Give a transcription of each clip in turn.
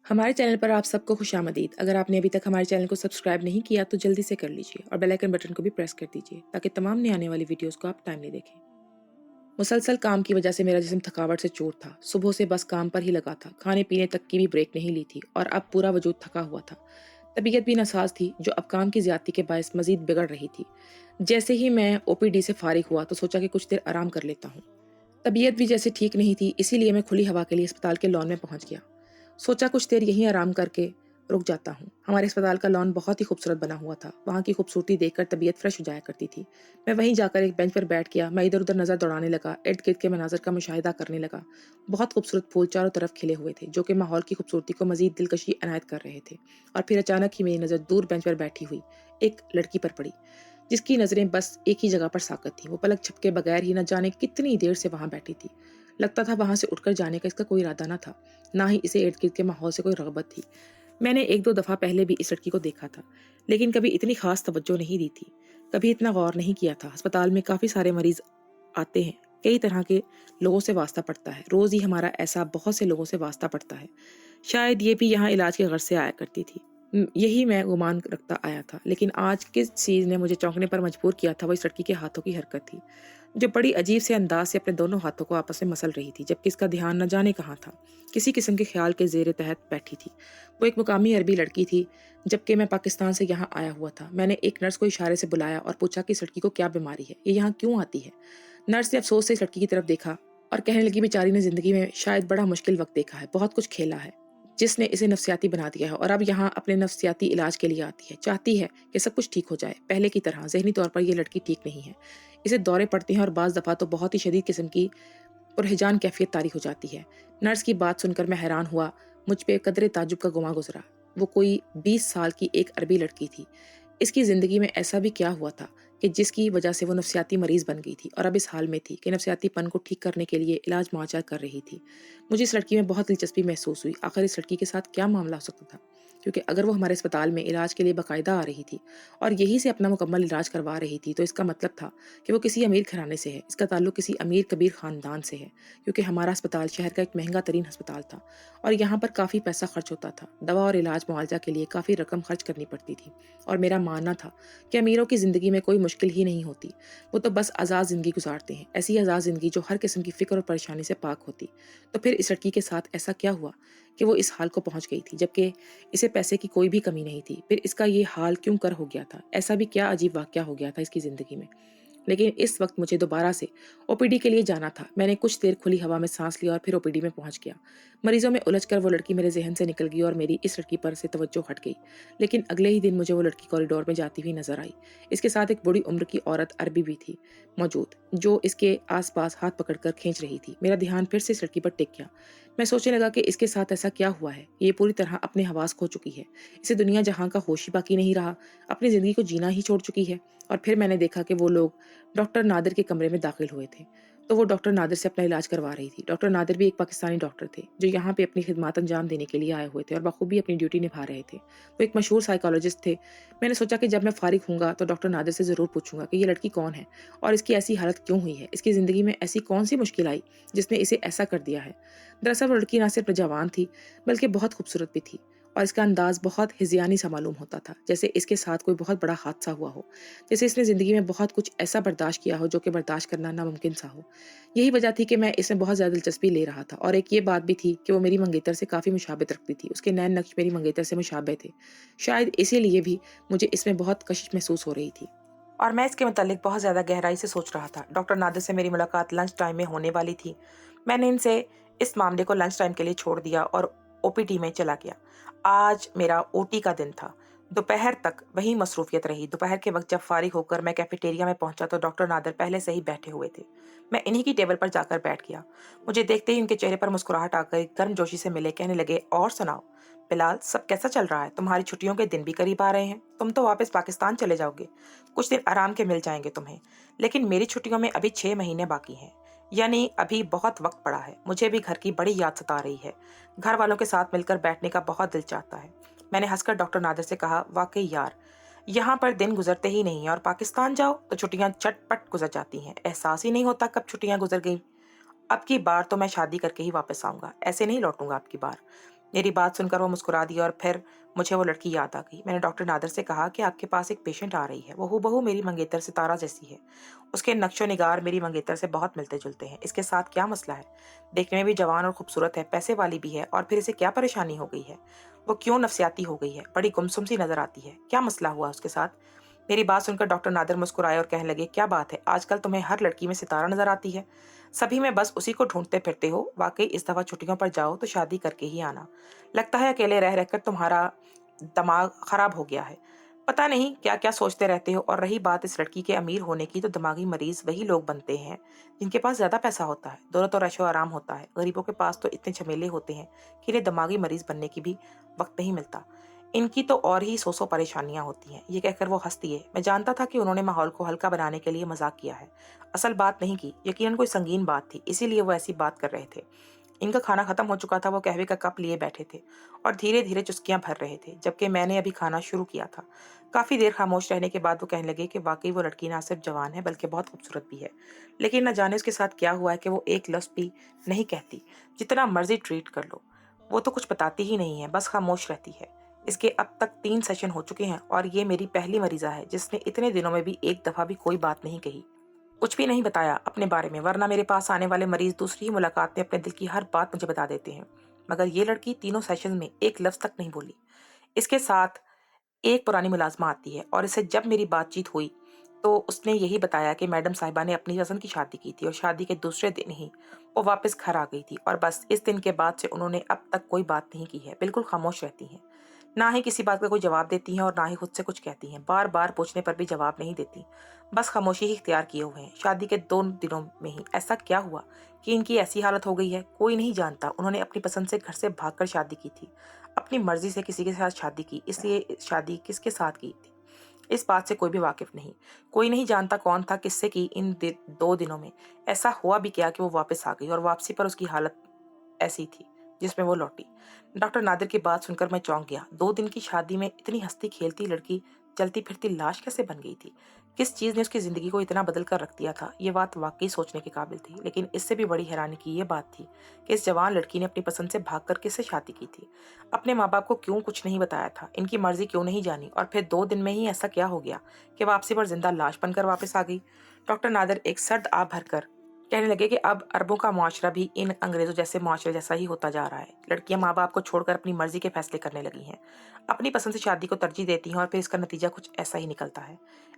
हमारे चैनल पर आप सबको खुशामदीद। अगर आपने अभी तक हमारे चैनल को सब्सक्राइब नहीं किया तो जल्दी से कर लीजिए और बेल आइकन बटन को भी प्रेस कर दीजिए ताकि तमाम नए आने वाली वीडियोस को आप टाइमली देखें। मुसलसल काम की वजह से मेरा जिस्म थकावट से चूर था। सुबह से बस काम पर ही लगा था, खाने पीने तक की भी ब्रेक नहीं ली थी और अब पूरा वजूद थका हुआ था। तबीयत भी नासाज थी जो अब काम की ज्यादती के बायस मजीद बिगड़ रही थी। जैसे ही मैं ओपीडी से फारिग हुआ तो सोचा कि कुछ देर आराम कर लेता हूँ। तबीयत भी जैसे ठीक नहीं थी, इसीलिए मैं खुली हवा के लिए अस्पताल के लॉन में पहुंच गया। सोचा कुछ देर यहीं आराम करके रुक जाता हूँ। हमारे अस्पताल का लॉन बहुत ही खूबसूरत बना हुआ था। वहाँ की खूबसूरती देखकर तबीयत फ्रेश हो जाया करती थी। मैं वहीं जाकर एक बेंच पर बैठ गया। मैं इधर उधर नजर दौड़ाने लगा, इर्द गिर्द के मनाजर का मुशाहिदा करने लगा। बहुत खूबसूरत फूल चारों तरफ खिले हुए थे जो कि माहौल की खूबसूरती को मजीद दिलकशी अनायत कर रहे थे। और फिर अचानक ही मेरी नज़र दूर बेंच पर बैठी हुई एक लड़की पर पड़ी, जिसकी नजरें बस एक ही जगह पर साकत थी। वो पलक झपके बगैर ही न जाने कितनी देर से वहां बैठी थी। लगता था वहां से उठकर जाने का इसका कोई इरादा न था, ना ही इसे इर्द गिर्द के माहौल से कोई रगबत थी। मैंने एक दो दफा पहले भी इस लड़की को देखा था, लेकिन कभी इतनी खास तवज्जो नहीं दी थी, कभी इतना गौर नहीं किया था। अस्पताल में काफी सारे मरीज आते हैं, कई तरह के लोगों से वास्ता पड़ता है। रोज ही हमारा ऐसा बहुत से लोगों से वास्ता पड़ता है। शायद ये भी यहाँ इलाज के गर्ज से आया करती थी। यही मैं गुमान रखता आया था, लेकिन आज किस चीज ने मुझे चौंकने पर मजबूर किया था वो इस लड़की के हाथों की हरकत थी, जो बड़ी अजीब से अंदाज से अपने दोनों हाथों को आपस में मसल रही थी, जबकि इसका ध्यान न जाने कहाँ था। किसी किस्म के ख्याल के जेर तहत बैठी थी। वो एक मुकामी अरबी लड़की थी, जबकि मैं पाकिस्तान से यहाँ आया हुआ था। मैंने एक नर्स को इशारे से बुलाया और पूछा कि इस लड़की को क्या बीमारी है, ये यहाँ क्यों आती है। नर्स ने अफसोस से इस लड़की की तरफ देखा और कहने लगी, बेचारी ने जिंदगी में शायद बड़ा मुश्किल वक्त देखा है, बहुत कुछ खेला है, जिसने इसे नफ्सियाती बना दिया है और अब यहाँ अपने नफ्सियाती इलाज के लिए आती है। चाहती है कि सब कुछ ठीक हो जाए पहले की तरह। जहनी तौर पर यह लड़की ठीक नहीं है, इसे दौरे पड़ते हैं और बाज दफा तो बहुत ही शदीद किस्म की पुरहिजान कैफियत तारी हो जाती है। नर्स की बात सुनकर मैं हैरान हुआ। मुझ पे कदरे ताजुब का गुमा गुजरा। वो कोई 20 साल की एक अरबी लड़की थी। इसकी जिंदगी में ऐसा भी क्या हुआ था कि जिसकी वजह से वो नफ्सियाती मरीज बन गई थी और अब इस हाल में थी कि नफ्सियातीपन को ठीक करने के लिए इलाज मुआवजा कर रही थी। मुझे इस लड़की में बहुत दिलचस्पी महसूस हुई। आखिर इस लड़की के साथ क्या मामला हो सकता था, क्योंकि अगर वो हमारे अस्पताल में इलाज के लिए बाकायदा आ रही थी और यहीं से अपना मुकम्मल इलाज करवा रही थी, तो इसका मतलब था कि वो किसी अमीर घराने से है। इसका ताल्लुक किसी अमीर कबीर खानदान से है, क्योंकि हमारा अस्पताल शहर का एक महंगा तरीन अस्पताल था और यहाँ पर काफ़ी पैसा खर्च होता था। दवा और इलाज मुआवजा के लिए काफ़ी रकम खर्च करनी पड़ती थी और मेरा मानना था कि अमीरों की ज़िंदगी में कोई मुश्किल ही नहीं होती। वो तो बस आज़ाद ज़िंदगी गुजारते हैं, ऐसी आज़ाद ज़िंदगी जो हर किस्म की फ़िक्र और परेशानी से पाक होती। तो फिर इस लड़की के साथ ऐसा क्या हुआ कि वो इस हाल को पहुंच गई थी, जबकि इसे पैसे की कोई भी कमी नहीं थी। फिर इसका ये हाल क्यों कर हो गया था? ऐसा भी क्या अजीब वाक़या हो गया था इसकी ज़िंदगी में? लेकिन इस वक्त मुझे दोबारा से ओपीडी के लिए जाना था। मैंने कुछ देर खुली हवा में सांस लिया और फिर ओपीडी में पहुंच गया। मरीजों में उलझकर वो लड़की मेरे जहन से निकल गई और मेरी इस लड़की पर से तवज्जो हट गई। लेकिन अगले ही दिन मुझे वो लड़की कॉरिडोर में जाती हुई नजर आई। इसके साथ एक बड़ी उम्र की औरत अरबी भी थी मौजूद, जो इसके आसपास हाथ पकड़कर खींच रही थी। मेरा ध्यान फिर से इस लड़की पर टिक गया। मैं सोचने लगा कि इसके साथ ऐसा क्या हुआ है। ये पूरी तरह अपने हवास खो चुकी है, इसे दुनिया जहां का होश ही बाकी नहीं रहा, अपनी जिंदगी को जीना ही छोड़ चुकी है। और फिर मैंने देखा कि वो लोग डॉक्टर नादिर के कमरे में दाखिल हुए थे, तो वो डॉक्टर नादिर से अपना इलाज करवा रही थी। डॉक्टर नादिर भी एक पाकिस्तानी डॉक्टर थे जो यहाँ पे अपनी खिदमत अंजाम देने के लिए आए हुए थे और बखूबी अपनी ड्यूटी निभा रहे थे। वो एक मशहूर साइकोलॉजिस्ट थे। मैंने सोचा कि जब मैं फारिग हूँगा तो डॉक्टर नादिर से ज़रूर पूछूंगा कि ये लड़की कौन है और इसकी ऐसी हालत क्यों हुई है, इसकी ज़िंदगी में ऐसी कौन सी मुश्किल आई जिसने इसे ऐसा कर दिया है। दरअसल वो लड़की ना सिर्फ जवान थी बल्कि बहुत खूबसूरत भी थी और इसका अंदाज बहुत हिज़यानी सा मालूम होता था, जैसे इसके साथ कोई बहुत बड़ा हादसा हुआ हो, जैसे इसने ज़िंदगी में बहुत कुछ ऐसा बर्दाश्त किया हो जो कि बर्दाश्त करना नामुमकिन सा हो। यही वजह थी कि मैं इसमें बहुत ज़्यादा दिलचस्पी ले रहा था। और एक ये बात भी थी कि वो मेरी मंगेतर से काफ़ी मुशाबत रखती थी, उसके नैन नक्श मेरी मंगेतर से मुशाबे थे। शायद इसीलिए भी मुझे इसमें बहुत कशिश महसूस हो रही थी और मैं इसके मुतालिक बहुत ज़्यादा गहराई से सोच रहा था। डॉक्टर नादिर से मेरी मुलाकात लंच टाइम में होने वाली थी। मैंने इनसे इस मामले को लंच टाइम के लिए छोड़ दिया और ओपीडी में चला गया। आज मेरा ओटी का दिन था। दोपहर तक वही मसरूफियत रही। दोपहर के वक्त जब फारिग होकर मैं कैफेटेरिया में पहुंचा तो डॉक्टर नादिर पहले से ही बैठे हुए थे। मैं इन्हीं की टेबल पर जाकर बैठ गया। मुझे देखते ही उनके चेहरे पर मुस्कुराहट आकर गर्मजोशी से मिले। कहने लगे, और सुनाओ बिलाल, सब कैसा चल रहा है? तुम्हारी छुट्टियों के दिन भी करीब आ रहे हैं, तुम तो वापस पाकिस्तान चले जाओगे। कुछ दिन आराम के मिल जाएंगे तुम्हें, लेकिन मेरी छुट्टियों में अभी 6 महीने बाकी हैं, यानी अभी बहुत वक्त पड़ा है। मुझे भी घर की बड़ी याद सता रही है। घर वालों के साथ मिलकर बैठने का बहुत दिल चाहता है। मैंने हंसकर डॉक्टर नादिर से कहा, वाकई यार, यहाँ पर दिन गुजरते ही नहीं है और पाकिस्तान जाओ तो छुट्टियाँ झटपट गुजर जाती हैं, एहसास ही नहीं होता कब छुट्टियाँ गुजर गई। अब की बार तो मैं शादी करके ही वापस आऊंगा, ऐसे नहीं लौटूंगा अब की बार। मेरी बात सुनकर वो मुस्कुरा दी और फिर मुझे वो लड़की याद आ गई। मैंने डॉक्टर नादर से कहा कि आपके पास एक पेशेंट आ रही है, वो हूबहू मेरी मंगेतर सितारा जैसी है। उसके नक्शो निगार मेरी मंगेतर से बहुत मिलते जुलते हैं। इसके साथ क्या मसला है? देखने में भी जवान और खूबसूरत है, पैसे वाली भी है, और फिर इसे क्या परेशानी हो गई है? वो क्यों नफसियाती हो गई है? बड़ी गुमसुम सी नजर आती है। क्या मसला हुआ उसके साथ? मेरी बात सुनकर डॉक्टर नादर मुस्कुराए और कहने लगे, क्या बात है, आजकल तुम्हें हर लड़की में सितारा नजर आती है। सभी में बस उसी को ढूंढते फिरते हो। वाकई इस दफा छुट्टियों पर जाओ तो शादी करके ही आना। लगता है अकेले रह रहकर तुम्हारा दिमाग खराब हो गया है। पता नहीं क्या क्या सोचते रहते हो। और रही बात इस लड़की के अमीर होने की, तो दिमागी मरीज वही लोग बनते हैं जिनके पास ज्यादा पैसा होता है, दोनों तो ऐशो आराम होता है। गरीबों के पास तो इतने झमेले होते हैं कि इन्हें दिमागी मरीज बनने की भी वक्त नहीं मिलता। इनकी तो और ही सौ परेशानियां होती हैं। ये कहकर वो हंसती है। मैं जानता था कि उन्होंने माहौल को हल्का बनाने के लिए मजाक किया है, असल बात नहीं की। यकीनन कोई संगीन बात थी, इसीलिए वो ऐसी बात कर रहे थे। इनका खाना खत्म हो चुका था। वो कहवे का कप लिए बैठे थे और धीरे धीरे चुस्कियां भर रहे थे, जबकि मैंने अभी खाना शुरू किया था। काफी देर खामोश रहने के बाद वो कहने लगे कि वाकई वो लड़की ना सिर्फ जवान है बल्कि बहुत खूबसूरत भी है। लेकिन न जाने उसके साथ क्या हुआ है कि वो एक लफ्ज भी नहीं कहती। जितना मर्जी ट्रीट कर लो, वो तो कुछ बताती ही नहीं है, बस खामोश रहती है। इसके अब तक 3 सेशन हो चुके हैं और ये मेरी पहली मरीजा है जिसने इतने दिनों में भी एक दफा भी कोई बात नहीं कही, कुछ भी नहीं बताया अपने बारे में। वरना मेरे पास आने वाले मरीज दूसरी ही मुलाकात में अपने दिल की हर बात मुझे बता देते हैं, मगर ये लड़की तीनों सेशन में एक लफ्ज तक नहीं बोली। इसके साथ एक पुरानी मुलाजमा आती है और इससे जब मेरी बातचीत हुई तो उसने यही बताया कि मैडम साहिबा ने अपनी पसंद की शादी की थी और शादी के दूसरे दिन ही वो वापस घर आ गई थी। और बस इस दिन के बाद से उन्होंने अब तक कोई बात नहीं की है। बिल्कुल खामोश रहती हैं, ना ही किसी बात का कोई जवाब देती हैं और ना ही खुद से कुछ कहती हैं। बार बार पूछने पर भी जवाब नहीं देती, बस खामोशी ही इख्तियार किए हुए हैं। शादी के 2 दिनों में ही ऐसा क्या हुआ कि इनकी ऐसी हालत हो गई है, कोई नहीं जानता। उन्होंने अपनी पसंद से घर से भागकर शादी की थी, अपनी मर्जी से किसी के साथ शादी की। इसलिए शादी किसके साथ की थी इस बात से कोई भी वाकिफ नहीं। कोई नहीं जानता कौन था किससे की। इन 2 दिनों में ऐसा हुआ भी क्या कि वो वापस आ गई और वापसी पर उसकी हालत ऐसी थी जिसमें वो लौटी। डॉक्टर नादिर की बात सुनकर मैं चौंक गया। 2 दिन की शादी में इतनी हंसती खेलती लड़की चलती फिरती लाश कैसे बन गई थी? किस चीज ने उसकी जिंदगी को इतना बदल कर रख दिया था? ये बात वाकई सोचने के काबिल थी। लेकिन इससे भी बड़ी हैरानी की ये बात थी कि इस जवान लड़की ने अपनी पसंद से भागकर किससे शादी की थी? अपने माँ बाप को क्यों कुछ नहीं बताया था? इनकी मर्जी क्यों नहीं जानी? और फिर 2 दिन में ही ऐसा क्या हो गया कि वापसी पर जिंदा लाश बनकर वापस आ गई? डॉक्टर नादिर एक सर्द आह भरकर कहने लगे कि अब अरबों का मुआशरा भी इन अंग्रेजों जैसे मुआशरे जैसा ही होता जा रहा है। लड़कियां माँ बाप को छोड़कर अपनी मर्जी के फैसले करने लगी हैं, अपनी पसंद से शादी को तरजीह देती हैं और फिर इसका नतीजा कुछ ऐसा ही निकलता है।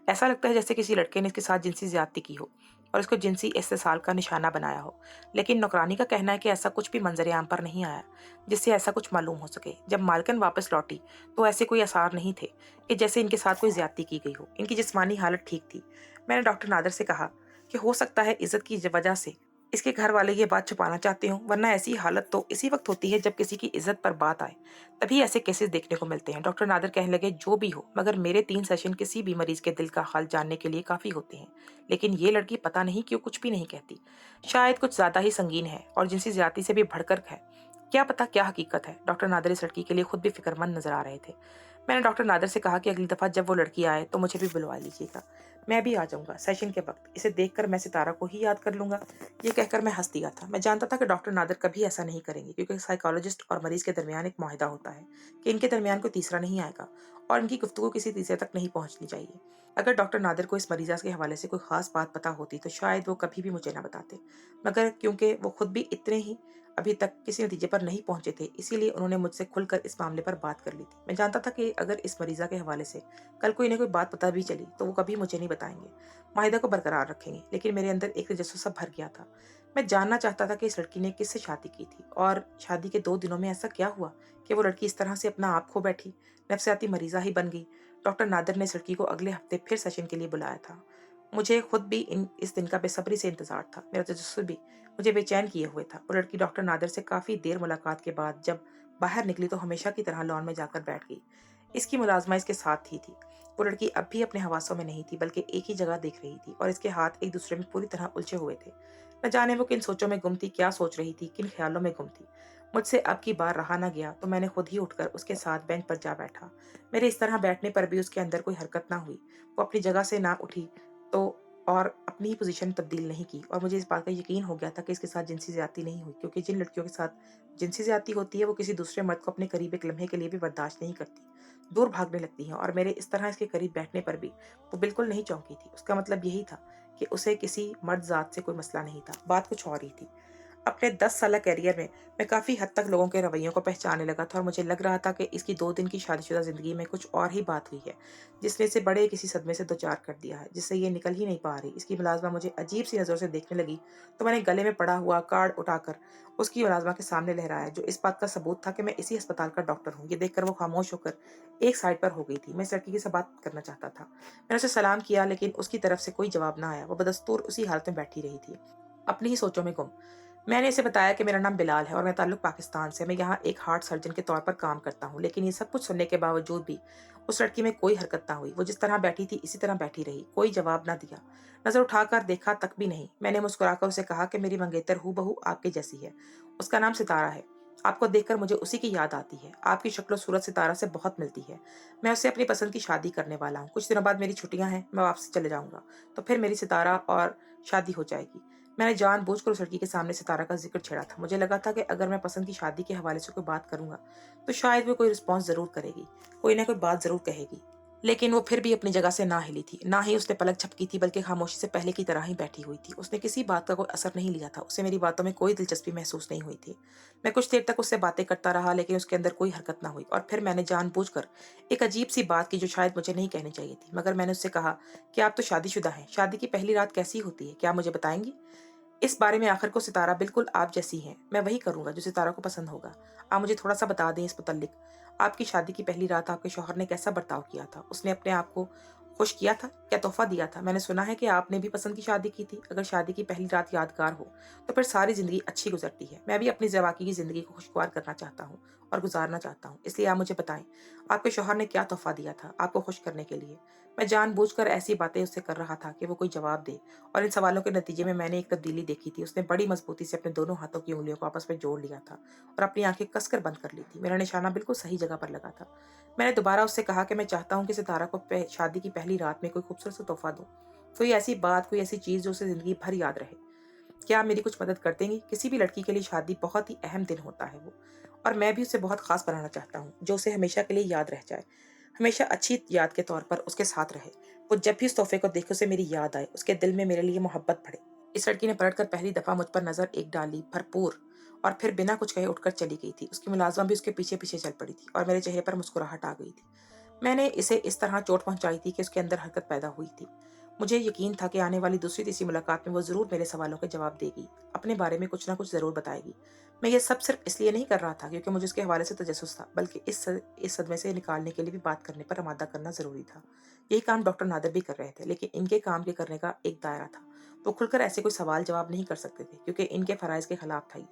ऐसा लगता है जैसे किसी लड़के ने इसके साथ जिनसी ज्यादती की हो और इसको जिनसी इस्तेसाल का निशाना बनाया हो। लेकिन नौकरानी का कहना है कि ऐसा कुछ भी मंजर आम पर नहीं आया जिससे ऐसा कुछ मालूम हो सके। जब मालकन वापस लौटी तो ऐसे कोई आसार नहीं थे कि जैसे इनके साथ कोई ज्यादती की गई हो। इनकी जिस्मानी हालत ठीक थी। मैंने डॉक्टर नादर से कहा कि हो सकता है इज्जत की वजह से इसके घर वाले ये बात छुपाना चाहते हो, वरना ऐसी हालत तो इसी वक्त होती है जब किसी की इज्जत पर बात आए, तभी ऐसे केसेस देखने को मिलते हैं। डॉक्टर नादर कहने लगे, जो भी हो, मगर मेरे 3 सेशन किसी भी मरीज के दिल का हाल जानने के लिए काफी होते हैं। लेकिन ये लड़की पता नहीं क्यों कुछ भी नहीं कहती। शायद कुछ ज्यादा ही संगीन है और जिनसी ज्यादती से भी बढ़कर है। क्या पता क्या हकीकत है। डॉक्टर नादर इस लड़की के लिए खुद भी फिक्रमंद नजर आ रहे थे। मैंने डॉक्टर नादर से कहा कि अगली दफा जब वो लड़की आए तो मुझे भी बुलवा लीजिएगा, मैं भी आ जाऊंगा सेशन के वक्त। इसे देखकर मैं सितारा को ही याद कर लूंगा। ये कहकर मैं हंस दिया था। मैं जानता था कि डॉक्टर नादर कभी ऐसा नहीं करेंगे, क्योंकि साइकोलॉजिस्ट और मरीज के दरमियान एक मुआहदा होता है कि इनके दरमियान कोई तीसरा नहीं आएगा और इनकी गुफ्तगू किसी तीसरे तक नहीं पहुंचनी चाहिए। अगर डॉक्टर नादर को इस मरीजा के हवाले से कोई खास बात पता होती तो शायद वो कभी भी मुझे ना बताते, मगर क्योंकि वो खुद भी इतने ही अभी तक किसी नतीजे पर नहीं पहुंचे थे, इसीलिए उन्होंने मुझसे खुलकर इस मामले पर बात कर ली थी। मैं जानता था कि अगर इस मरीजा के हवाले से कल को इन्हें कोई बात पता भी चली तो वो कभी मुझे नहीं बताएंगे, माहिदा को बरकरार रखेंगे। लेकिन मेरे अंदर एक तजस्सुस सा भर गया था। मैं जानना चाहता था कि इस लड़की ने किससे शादी की थी और शादी के 2 दिनों में ऐसा क्या हुआ कि वो लड़की इस तरह से अपना आप खो बैठी, नफसियाती मरीजा ही बन गई। डॉक्टर नादर ने इस लड़की को अगले हफ्ते फिर सेशन के लिए बुलाया था। मुझे खुद भी इस दिन का बेसब्री से इंतजार था। मेरा तजस्सुस भी मुझे बेचैन किए हुए था। वो लड़की डॉक्टर नादर से काफी देर मुलाकात के बाद जब बाहर निकली तो हमेशा की तरह लॉन में जाकर बैठ गई। इसकी मुलाजमा इसके साथ ही थी। वो लड़की अब भी अपने हवासों में नहीं थी, बल्कि एक ही जगह देख रही थी और इसके हाथ एक दूसरे में पूरी तरह उलझे हुए थे। न जाने वो किन सोचों में गुम थी, क्या सोच रही थी, किन ख्यालों में गुम थी। मुझसे अब की बार रहा न गया तो मैंने खुद ही उठकर उसके साथ बेंच पर जा बैठा। मेरे इस तरह बैठने पर भी उसके अंदर कोई हरकत ना हुई। वो अपनी जगह से ना उठी तो और अपनी ही पोजीशन तब्दील नहीं की, और मुझे इस बात का यकीन हो गया था कि इसके साथ जिनसी ज़्यादती नहीं हुई, क्योंकि जिन लड़कियों के साथ जिनसी ज़्यादती होती है वो किसी दूसरे मर्द को अपने करीब एक लम्हे के लिए भी बर्दाश्त नहीं करती, दूर भागने लगती हैं, और मेरे इस तरह इसके करीब बैठने पर भी वो बिल्कुल नहीं चौंकी थी। उसका मतलब यही था कि उसे किसी मर्द ज़ात से कोई मसला नहीं था, बात कुछ और ही थी। अपने 10 साला करियर में मैं काफ़ी हद तक लोगों के रवैयों को पहचानने लगा था, और मुझे लग रहा था कि इसकी 2 दिन की शादीशुदा ज़िंदगी में कुछ और ही बात हुई है, जिसने इसे बड़े किसी सदमे से दो-चार कर दिया है, जिससे ये निकल ही नहीं पा रही। इसकी मुलाज़िमा मुझे अजीब-सी नज़रों से देखने लगी, तो मैंने गले में पड़ा हुआ कार्ड उठाकर उसकी मुलाज़िमा के सामने लहराया, जो इस बात का सबूत था कि मैं इसी अस्पताल का डॉक्टर हूँ। ये देखकर वो खामोश होकर एक साइड पर हो गई थी। मैं इस लड़की से बात करना चाहता था। मैंने उसे सलाम किया, लेकिन उसकी तरफ से कोई जवाब ना आया। वो बदस्तूर उसी हालत में बैठी रही थी, अपनी ही सोचों में गुम। मैंने इसे बताया कि मेरा नाम बिलाल है और मैं ताल्लुक पाकिस्तान से, मैं यहाँ एक हार्ट सर्जन के तौर पर काम करता हूँ। लेकिन ये सब कुछ सुनने के बावजूद भी उस लड़की में कोई हरकत ना हुई। वो जिस तरह बैठी थी इसी तरह बैठी रही, कोई जवाब ना दिया, नजर उठाकर देखा तक भी नहीं। मैंने मुस्कुराकर उसे कहा कि मेरी मंगेतर हूबहू आपके जैसी है, उसका नाम सितारा है। आपको देखकर मुझे उसी की याद आती है, आपकी शक्ल सूरत सितारा से बहुत मिलती है। मैं उससे अपनी पसंद की शादी करने वाला हूँ। कुछ दिनों बाद मेरी छुट्टियां हैं, मैं वापस चले जाऊंगा, तो फिर मेरी सितारा और शादी हो जाएगी। मैंने जानबूझकर उस लड़की के सामने सितारा का जिक्र छेड़ा था। मुझे लगा था कि अगर मैं पसंद की शादी के हवाले से कोई बात करूंगा तो शायद वो कोई रिस्पॉन्स जरूर करेगी, कोई ना कोई बात जरूर कहेगी। लेकिन वो फिर भी अपनी जगह से ना हिली थी, ना ही उसने पलक झपकी थी, बल्कि खामोशी से पहले की तरह ही बैठी हुई थी। उसने किसी बात का कोई असर नहीं लिया था, उसे मेरी बातों में कोई दिलचस्पी महसूस नहीं हुई थी। मैं कुछ देर तक उससे बातें करता रहा, लेकिन उसके अंदर कोई हरकत ना हुई, और फिर मैंने जानबूझकर एक अजीब सी बात की जो शायद मुझे नहीं कहनी चाहिए थी, मगर मैंने उससे कहा कि आप तो शादीशुदा हैं, शादी की पहली रात कैसी होती है, क्या आप मुझे बताएंगी? इस बारे में आखिर को सितारा बिल्कुल आप जैसी हैं। मैं वही करूँगा जो सितारा को पसंद होगा। आप मुझे थोड़ा-सा बता दें इस मुतल्लिक। आपकी शादी की पहली रात आपके शौहर ने कैसा बर्ताव किया था? उसने अपने आप को खुश किया था? क्या तोहफ़ा दिया था? मैंने सुना है कि आपने भी पसंद की शादी की थी। अगर शादी की पहली रात यादगार हो, तो फिर सारी ज़िंदगी अच्छी गुज़रती है। मैं भी अपनी ज़िंदगी की ज़िंदगी को खुशगवार करना चाहता हूँ और गुज़ारना चाहता हूँ। इसलिए आप मुझे बताएँ, आपके शौहर ने क्या तोहफ़ा दिया था आपको खुश करने के लिए? मैं जानबूझकर ऐसी बातें उससे कर रहा था कि वो कोई जवाब दे, और इन सवालों के नतीजे में मैंने एक तब्दीली देखी थी। उसने बड़ी मजबूती से अपने दोनों हाथों की उंगलियों को आपस में जोड़ लिया था और अपनी आंखें कसकर बंद कर ली थी। मेरा निशाना बिल्कुल सही जगह पर लगा था। मैंने दोबारा उससे कहा कि मैं चाहता हूँ कि सितारा को शादी की पहली रात में कोई खूबसूरत सा तोहफा दूं, कोई ऐसी बात, कोई ऐसी चीज जो उसे जिंदगी भर याद रहे। क्या आप मेरी कुछ मदद कर देंगी? किसी भी लड़की के लिए शादी बहुत ही अहम दिन होता है वो, और मैं भी उसे बहुत खास बनाना चाहता हूँ, जो उसे हमेशा के लिए याद रह जाए, हमेशा अच्छी याद के तौर पर उसके साथ रहे। वो जब भी उस तोहफे को देखे उसे मेरी याद आए, उसके दिल में मेरे लिए मोहब्बत बढ़े। इस लड़की ने पलटकर पहली दफा मुझ पर नजर एक डाली, भरपूर, और फिर बिना कुछ कहे उठकर चली गई थी। उसकी मुलाजिमा भी उसके पीछे पीछे चल पड़ी थी, और मेरे चेहरे पर मुस्कुराहट आ गई थी। मैंने इसे इस तरह चोट पहुंचाई थी कि उसके अंदर हरकत पैदा हुई थी। मुझे यकीन था कि आने वाली दूसरी तीसरी मुलाकात में वो जरूर मेरे सवालों के जवाब देगी, अपने बारे में कुछ ना कुछ जरूर बताएगी। मैं ये सब सिर्फ इसलिए नहीं कर रहा था क्योंकि मुझे उसके हवाले से तजस्सुस था, बल्कि इस सदमे से निकालने के लिए भी बात करने पर आमादा करना जरूरी था। यही काम डॉक्टर नादिर भी कर रहे थे, लेकिन इनके काम के करने का एक दायरा था। वो खुलकर ऐसे कोई सवाल जवाब नहीं कर सकते थे क्योंकि इनके फराइज के खिलाफ था ये।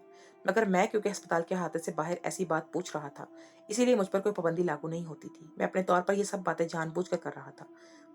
मगर मैं, क्योंकि अस्पताल के हाथ से बाहर ऐसी बात पूछ रहा था, इसीलिए मुझ पर कोई पाबंदी लागू नहीं होती थी। मैं अपने तौर पर ये सब बातें जानबूझकर कर रहा था।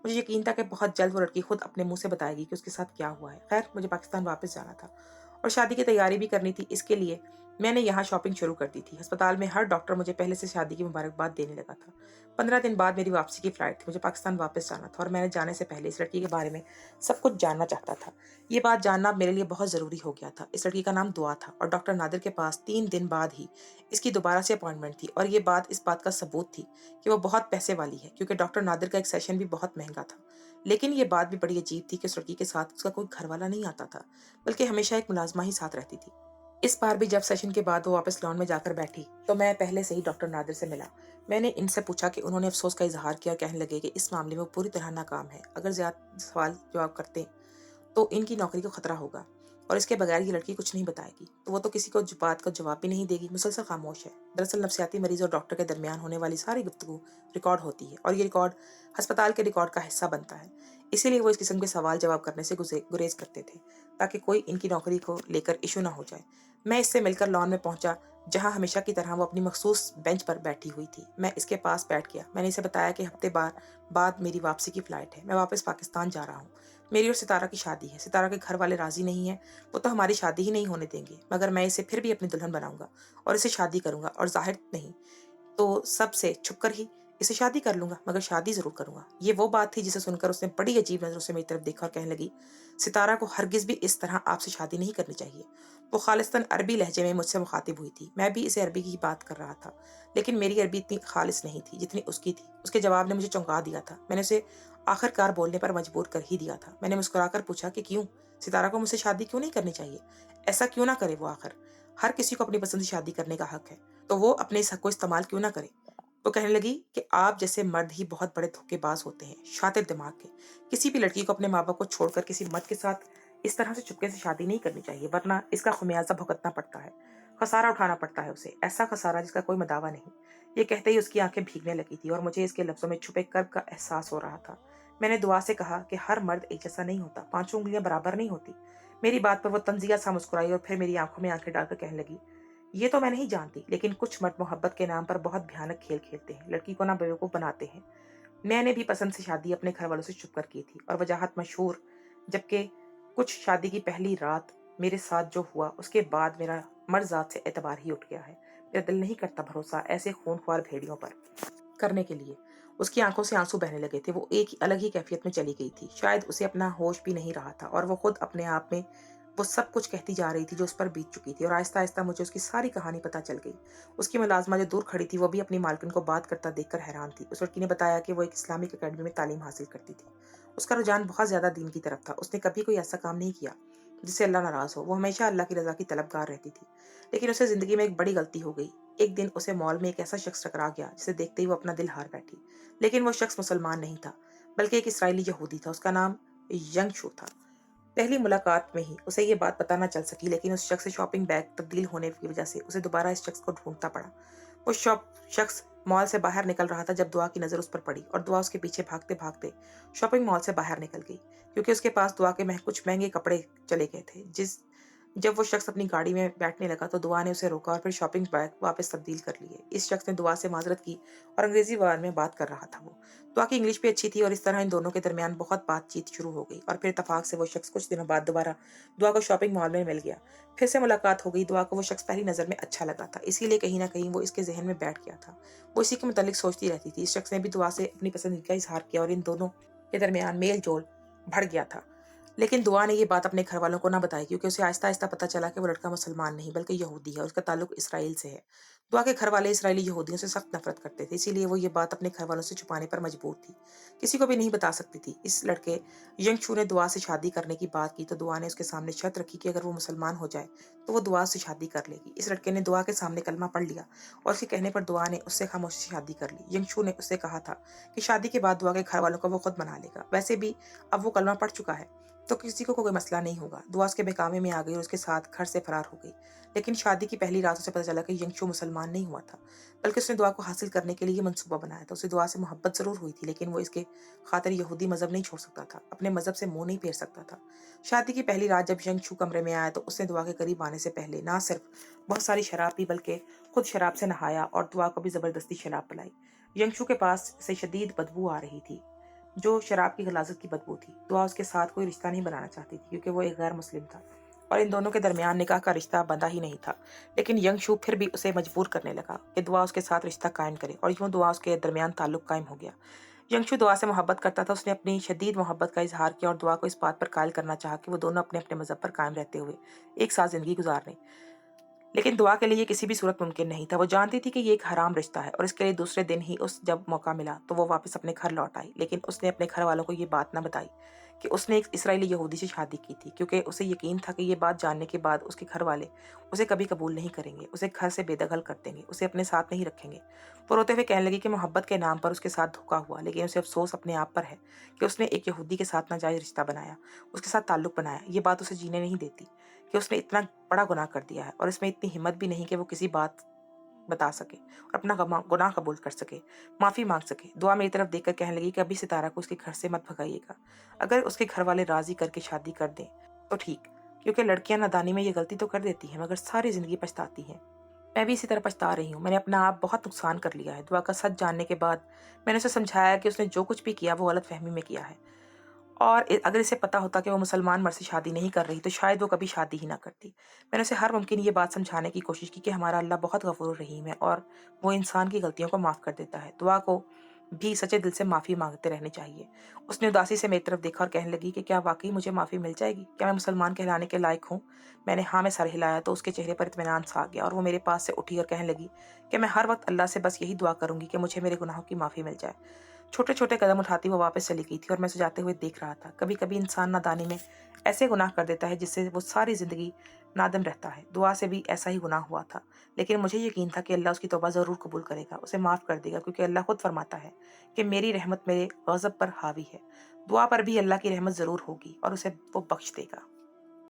मुझे यकीन था कि बहुत जल्द वो लड़की खुद अपने मुंह से बताएगी कि उसके साथ क्या हुआ है। खैर, मुझे पाकिस्तान वापस जाना था और शादी की तैयारी भी करनी थी। इसके लिए मैंने यहाँ शॉपिंग शुरू कर दी थी। अस्पताल में हर डॉक्टर मुझे पहले से शादी की मुबारकबाद देने लगा था। 15 दिन बाद मेरी वापसी की फ्लाइट थी। मुझे पाकिस्तान वापस जाना था और मैंने जाने से पहले इस लड़की के बारे में सब कुछ जानना चाहता था। ये बात जानना मेरे लिए बहुत ज़रूरी हो गया था। इस लड़की का नाम दुआ था और डॉक्टर नादिर के पास 3 दिन बाद ही इसकी दोबारा से अपॉइंटमेंट थी, और ये बात इस बात का सबूत थी कि वो बहुत पैसे वाली है, क्योंकि डॉक्टर नादिर का एक सेशन भी बहुत महंगा था। लेकिन ये बात भी बड़ी अजीब थी कि उस लड़की के साथ उसका कोई घरवाला नहीं आता था, बल्कि हमेशा एक मुलाजमा ही साथ रहती थी। इस बार भी जब सेशन के बाद वो वापस लॉन में जाकर बैठी, तो मैं पहले से ही डॉक्टर नादिर से मिला। मैंने इनसे पूछा कि उन्होंने अफसोस का इजहार किया और कहने लगे कि इस मामले में वो पूरी तरह नाकाम है। अगर ज्यादा सवाल जवाब करते तो इनकी नौकरी को खतरा होगा, और इसके बगैर ये लड़की कुछ नहीं बताएगी, तो वो तो किसी को बात का जवाब भी नहीं देगी, मुसलसल खामोश है। दरअसल नफ्सियाती मरीज और डॉक्टर के दरमियान होने वाली सारी गुफ्तगू रिकॉर्ड होती है, और ये रिकॉर्ड अस्पताल के रिकॉर्ड का हिस्सा बनता है। इसीलिए वो इस किस्म के सवाल जवाब करने से गुरेज करते थे, ताकि कोई इनकी नौकरी को लेकर इशू ना हो जाए। मैं इससे मिलकर लॉन में पहुंचा, जहां हमेशा की तरह वो अपनी मखसूस बेंच पर बैठी हुई थी। मैं इसके पास बैठ गया। मैंने इसे बताया कि हफ्ते बाद मेरी वापसी की फ्लाइट है, मैं वापस पाकिस्तान जा रहा हूँ। मेरी और सितारा की शादी है। सितारा के घर वाले राजी नहीं है, वो तो हमारी शादी ही नहीं होने देंगे, मगर मैं इसे फिर भी अपनी दुल्हन बनाऊंगा और इसे शादी करूंगा, और जाहिर नहीं तो सबसे छुपकर ही। اسے شادی کر لوں گا، مگر شادی ضرور کروں گا۔ یہ وہ بات تھی جسے سن کر اس نے بڑی عجیب نظروں سے میری طرف دیکھا اور کہنے لگی، ستارہ کو ہرگز بھی اس طرح آپ سے شادی نہیں کرنی چاہیے۔ وہ خالصتاً عربی لہجے میں مجھ سے مخاطب ہوئی تھی۔ میں بھی اسے عربی کی بات کر رہا تھا، لیکن میری عربی اتنی خالص نہیں تھی جتنی اس کی تھی۔ اس کے جواب نے مجھے چونکا دیا تھا۔ میں نے اسے آخر کار بولنے پر مجبور کر ہی دیا تھا۔ میں نے مسکرا کر پوچھا کہ کیوں؟ ستارہ کو مجھ سے شادی کیوں نہیں کرنی چاہیے؟ ایسا کیوں نہ کرے وہ؟ آخر ہر کسی کو اپنی پسند سے شادی کرنے کا حق ہے، تو وہ اپنے اس حق کو استعمال کیوں نہ کرے؟ وہ کہنے لگی کہ آپ جیسے مرد ہی بہت بڑے دھوکے باز ہوتے ہیں، شاطر دماغ کے۔ کسی بھی لڑکی کو اپنے ماں باپ کو چھوڑ کر کسی مرد کے ساتھ اس طرح سے چپکے سے شادی نہیں کرنی چاہیے، ورنہ اس کا خمیازہ بھگتنا پڑتا ہے، خسارہ اٹھانا پڑتا ہے اسے، ایسا خسارہ جس کا کوئی مداوع نہیں۔ یہ کہتے ہی اس کی آنکھیں بھیگنے لگی تھی اور مجھے اس کے لفظوں میں چھپے کرب کا احساس ہو رہا تھا۔ میں نے دعا سے کہا کہ ہر مرد ایک جیسا نہیں ہوتا، پانچوں انگلیاں برابر نہیں ہوتی۔ میری بات پر وہ تنزیہ سا مسکرائی اور پھر میری آنکھوں میں آنکھیں ڈال کر کہنے لگی، یہ تو میں نہیں جانتی، لیکن کچھ مرد محبت کے نام پر بہت بھیانک کھیل کھیلتے ہیں، لڑکی کو نہ بیوقوف بناتے ہیں۔ میں نے بھی پسند سے شادی اپنے گھر والوں سے چھپ کر کی تھی اور وجاہت مشہور، جبکہ کچھ شادی کی پہلی رات میرے ساتھ جو ہوا اس کے بعد میرا مرزات سے اعتبار ہی اٹھ گیا ہے۔ میرا دل نہیں کرتا بھروسہ ایسے خون خوار بھیڑیوں پر کرنے کے لیے۔ اس کی آنکھوں سے آنسو بہنے لگے تھے۔ وہ ایک الگ ہی کیفیت میں چلی گئی تھی۔ شاید اسے اپنا ہوش بھی نہیں رہا تھا اور وہ خود اپنے آپ میں وہ سب کچھ کہتی جا رہی تھی جو اس پر بیت چکی تھی، اور آہستہ آہستہ مجھے اس کی ساری کہانی پتہ چل گئی۔ اس کی ملازمہ جو دور کھڑی تھی وہ بھی اپنی مالکن کو بات کرتا دیکھ کر حیران تھی۔ اس لڑکی نے بتایا کہ وہ ایک اسلامک اکیڈمی میں تعلیم حاصل کرتی تھی۔ اس کا رجحان بہت زیادہ دین کی طرف تھا۔ اس نے کبھی کوئی ایسا کام نہیں کیا جس سے اللہ ناراض ہو۔ وہ ہمیشہ اللہ کی رضا کی طلبگار رہتی تھی۔ لیکن اسے زندگی میں ایک بڑی غلطی ہو گئی۔ ایک دن اسے مال میں ایک ایسا شخص ٹکرا گیا جسے دیکھتے ہی وہ اپنا دل ہار بیٹھی۔ لیکن وہ شخص مسلمان نہیں تھا، بلکہ ایک اسرائیلی یہودی تھا۔ اس کا نام ینگ شو تھا۔ پہلی ملاقات میں ہی اسے یہ بات پتہ نہ چل سکی، لیکن اس شخص سے شاپنگ بیگ تبدیل ہونے کی وجہ سے اسے دوبارہ اس شخص کو ڈھونڈنا پڑا۔ وہ شخص مال سے باہر نکل رہا تھا جب دعا کی نظر اس پر پڑی، اور دعا اس کے پیچھے بھاگتے بھاگتے شاپنگ مال سے باہر نکل گئی، کیونکہ اس کے پاس دعا کے کچھ مہنگے کپڑے چلے گئے تھے۔ جب وہ شخص اپنی گاڑی میں بیٹھنے لگا تو دعا نے اسے روکا اور پھر شاپنگ بیگ واپس تبدیل کر لیے۔ اس شخص نے دعا سے معذرت کی اور انگریزی زبان میں بات کر رہا تھا۔ وہ دعا کی انگلش بھی اچھی تھی اور اس طرح ان دونوں کے درمیان بہت بات چیت شروع ہو گئی، اور پھر اتفاق سے وہ شخص کچھ دنوں بعد دوبارہ دعا کو شاپنگ مال میں مل گیا۔ پھر سے ملاقات ہو گئی۔ دعا کو وہ شخص پہلی نظر میں اچھا لگا تھا، اسی لیے کہیں نہ کہیں وہ اس کے ذہن میں بیٹھ گیا تھا۔ وہ اسی کے متعلق سوچتی رہتی تھی۔ اس شخص نے بھی دعا سے اپنی پسندیدگی کا اظہار کیا اور ان دونوں کے درمیان میل جول بڑھ گیا تھا۔ لیکن دعا نے یہ بات اپنے گھر والوں کو نہ بتائی، کیونکہ اسے آہستہ آہستہ پتہ چلا کہ وہ لڑکا مسلمان نہیں بلکہ یہودی ہے، اس کا تعلق اسرائیل سے ہے۔ دعا کے گھر والے اسرائیلی یہودیوں سے سخت نفرت کرتے تھے، اسی لیے وہ یہ بات اپنے گھر والوں سے چھپانے پر مجبور تھی، کسی کو بھی نہیں بتا سکتی تھی۔ اس لڑکے ینگ شو نے دعا سے شادی کرنے کی بات کی تو دعا نے اس کے سامنے شرط رکھی کہ اگر وہ مسلمان ہو جائے تو وہ دعا سے شادی کر لے گی۔ اس لڑکے نے دعا کے سامنے کلمہ پڑھ لیا اور اس کے کہنے پر دعا نے اس سے خاموشی سے شادی کر لی۔ ینگ شو نے اس سے کہا تھا کہ شادی کے بعد دعا کے گھر والوں کو وہ خود منا لے گا۔ ویسے بھی اب وہ کلمہ پڑھ چکا ہے تو کسی کو کوئی مسئلہ نہیں ہوگا۔ دعا اس کے بہکامے میں آ گئی اور اس کے ساتھ گھر سے فرار ہو گئی۔ لیکن شادی کی پہلی رات اسے پتہ چلا کہ ینگ شو مسلمان نہیں ہوا تھا، بلکہ اس نے دعا کو حاصل کرنے کے لیے یہ منصوبہ بنایا تھا۔ اسے دعا سے محبت ضرور ہوئی تھی، لیکن وہ اس کے خاطر یہودی مذہب نہیں چھوڑ سکتا تھا، اپنے مذہب سے منہ نہیں پھیر سکتا تھا۔ شادی کی پہلی رات جب ینگ شو کمرے میں آیا تو اس نے دعا کے قریب آنے سے پہلے نہ صرف بہت ساری شراب پی بلکہ خود شراب سے نہایا اور دعا کو بھی زبردستی شراب پلائی۔ ینگ شو کے پاس سے شدید بدبو آ رہی تھی جو شراب کی غلاظت کی بدبو تھی۔ دعا اس کے ساتھ کوئی رشتہ نہیں بنانا چاہتی تھی کیونکہ وہ ایک غیر مسلم تھا اور ان دونوں کے درمیان نکاح کا رشتہ بندھا ہی نہیں تھا۔ لیکن ینگ شو پھر بھی اسے مجبور کرنے لگا کہ دعا اس کے ساتھ رشتہ قائم کرے، اور یوں دعا اس کے درمیان تعلق قائم ہو گیا۔ ینگ شو دعا سے محبت کرتا تھا۔ اس نے اپنی شدید محبت کا اظہار کیا اور دعا کو اس بات پر قائل کرنا چاہا کہ وہ دونوں اپنے اپنے مذہب پر قائم رہتے ہوئے ایک ساتھ زندگی گزار لیں۔ لیکن دعا کے لیے یہ کسی بھی صورت ممکن نہیں تھا۔ وہ جانتی تھی کہ یہ ایک حرام رشتہ ہے اور اس کے لیے دوسرے دن ہی جب موقع ملا تو وہ واپس اپنے گھر لوٹ آئی۔ لیکن اس نے اپنے گھر والوں کو یہ بات نہ بتائی کہ اس نے ایک اسرائیلی یہودی سے شادی کی تھی، کیونکہ اسے یقین تھا کہ یہ بات جاننے کے بعد اس کے گھر والے اسے کبھی قبول نہیں کریں گے، اسے گھر سے بے دخل کر دیں گے، اسے اپنے ساتھ نہیں رکھیں گے۔ وہ روتے ہوئے کہنے لگی کہ محبت کے نام پر اس کے ساتھ دھوکا ہوا، لیکن اسے افسوس اپنے آپ پر ہے کہ اس نے ایک یہودی کے ساتھ ناجائز رشتہ بنایا، اس کے ساتھ تعلق بنایا۔ یہ بات اسے جینے نہیں دیتی کہ اس نے اتنا بڑا گناہ کر دیا ہے اور اس میں اتنی ہمت بھی نہیں کہ وہ کسی بات بتا سکے اور اپنا گناہ قبول کر سکے، معافی مانگ سکے۔ دعا میری طرف دیکھ کر کہنے لگی کہ ابھی ستارہ کو اس کے گھر سے مت بھگائیے گا، اگر اس کے گھر والے راضی کر کے شادی کر دیں تو ٹھیک، کیونکہ لڑکیاں نادانی میں یہ غلطی تو کر دیتی ہیں مگر ساری زندگی پچھتاتی ہیں۔ میں بھی اسی طرح پچھتا رہی ہوں، میں نے اپنا آپ بہت نقصان کر لیا ہے۔ دعا کا سچ جاننے کے بعد میں نے اسے سمجھایا کہ اس نے جو کچھ بھی کیا وہ غلط فہمی میں کیا ہے اور اگر اسے پتا ہوتا کہ وہ مسلمان مرد سے شادی نہیں کر رہی تو شاید وہ کبھی شادی ہی نہ کرتی۔ میں نے اسے ہر ممکن یہ بات سمجھانے کی کوشش کی کہ ہمارا اللہ بہت غفور رحیم ہے اور وہ انسان کی غلطیوں کو معاف کر دیتا ہے، دعا کو بھی سچے دل سے معافی مانگتے رہنے چاہیے۔ اس نے اداسی سے میری طرف دیکھا اور کہنے لگی کہ کیا واقعی مجھے معافی مل جائے گی؟ کیا میں مسلمان کہلانے کے لائق ہوں؟ میں نے ہاں میں سر ہلایا تو اس کے چہرے پر اطمینان سا آ گیا اور وہ میرے پاس سے اٹھی اور کہنے لگی کہ میں ہر وقت اللہ سے بس یہی دعا کروں گی کہ مجھے میرے گناہوں کی معافی مل جائے۔ چھوٹے چھوٹے قدم اٹھاتی وہ واپس چلی گئی تھی اور میں اسے جاتے ہوئے دیکھ رہا تھا۔ کبھی کبھی انسان نادانی میں ایسے گناہ کر دیتا ہے جس سے وہ ساری زندگی نادم رہتا ہے۔ دعا سے بھی ایسا ہی گناہ ہوا تھا، لیکن مجھے یقین تھا کہ اللہ اس کی توبہ ضرور قبول کرے گا، اسے معاف کر دے گا، کیونکہ اللہ خود فرماتا ہے کہ میری رحمت میرے غضب پر حاوی ہے۔ دعا پر بھی اللہ کی رحمت ضرور ہوگی اور اسے وہ بخش دے گا۔